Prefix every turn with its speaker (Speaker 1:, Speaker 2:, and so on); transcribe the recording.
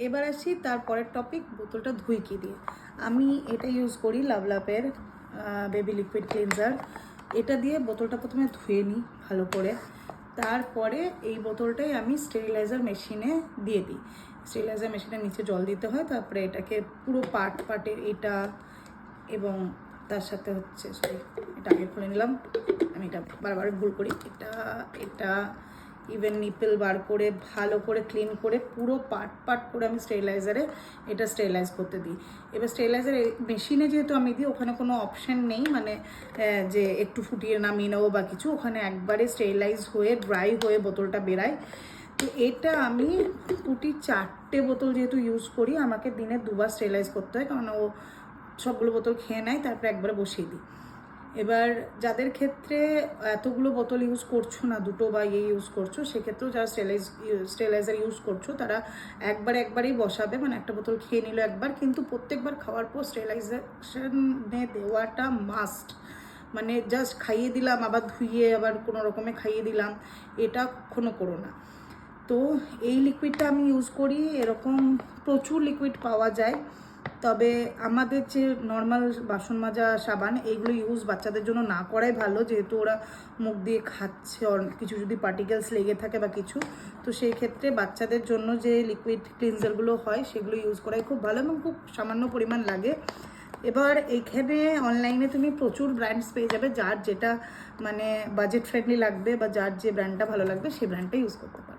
Speaker 1: এবার আসি তারপরের টপিক, বোতলটা ধুই কি দিয়ে। আমি এটা ইউজ করি লাভলাভের বেবি লিকুইড ক্লিনজার। এটা দিয়ে বোতলটা প্রথমে ধুয়ে নিই ভালো করে, তারপরে এই বোতলটাই আমি স্টেরিলাইজার মেশিনে দিয়ে দিই। স্টেরিলাইজার মেশিনের নিচে জল দিতে হয়, তারপরে এটাকে পুরো পার্টে এটা এবং তার সাথে হচ্ছে এটা আগে খুলে নিলাম, আমি এটা বারবার ভুল করি, এটা ইভেন নিপেল বার করে ভালো করে ক্লিন করে পুরো পার্ট করে আমি স্টেরিলাইজারে এটা স্টেরিলাইজ করতে দিই। এবার স্টেরিলাইজার মেশিনে যেহেতু আমি দিই, ওখানে কোনো অপশান নেই মানে যে একটু ফুটিয়ে নামিয়ে নেবো বা কিছু, ওখানে একবারে স্টেরিলাইজ হয়ে ড্রাই হয়ে বোতলটা বেরায়। তো এটা আমি 4টে বোতল যেহেতু ইউজ করি, আমাকে দিনে 2বার স্টেরিলাইজ করতে হয়, কারণ ও সবগুলো বোতল খেয়ে নেয়, তারপরে একবারে বসিয়ে দিই। এবার যাদের ক্ষেত্রে এতগুলো বোতল ইউজ করছো না, 2টো বা ইউজ করছো, সেক্ষেত্রেও যারা স্টেরিলাইজার ইউজ করছো তারা একবারেই বসাবে, মানে একটা বোতল খেয়ে নিল একবার, কিন্তু প্রত্যেকবার খাওয়ার পর স্টেরিলাইজেশনে দেওয়াটা মাস্ট। মানে জাস্ট খাইয়ে দিলাম আবার ধুইয়ে আবার কোনো রকমে খাইয়ে দিলাম, এটা কখনো করো না। তো এই লিকুইডটা আমি ইউজ করি, এরকম প্রচুর লিকুইড পাওয়া যায়, তবে আমাদের যে নর্মাল বাসন মাজা সাবান এইগুলো ইউজ বাচ্চাদের জন্য না করাই ভালো, যেহেতু ওরা মুখ দিয়ে খাচ্ছে, কিছু যদি পার্টিকেলস লেগে থাকে বা কিছু, তো সেই ক্ষেত্রে বাচ্চাদের জন্য যে লিকুইড ক্লিনজারগুলো হয় সেগুলো ইউজ করাই খুব ভালো এবং খুব সামান্য পরিমাণ লাগে। এবার এইখানে অনলাইনে তুমি প্রচুর ব্র্যান্ডস পেয়ে যাবে, যার যেটা মানে বাজেট ফ্রেন্ডলি লাগবে বা যার যে ব্র্যান্ডটা ভালো লাগবে সেই ব্র্যান্ডটা ইউজ করতে পারো।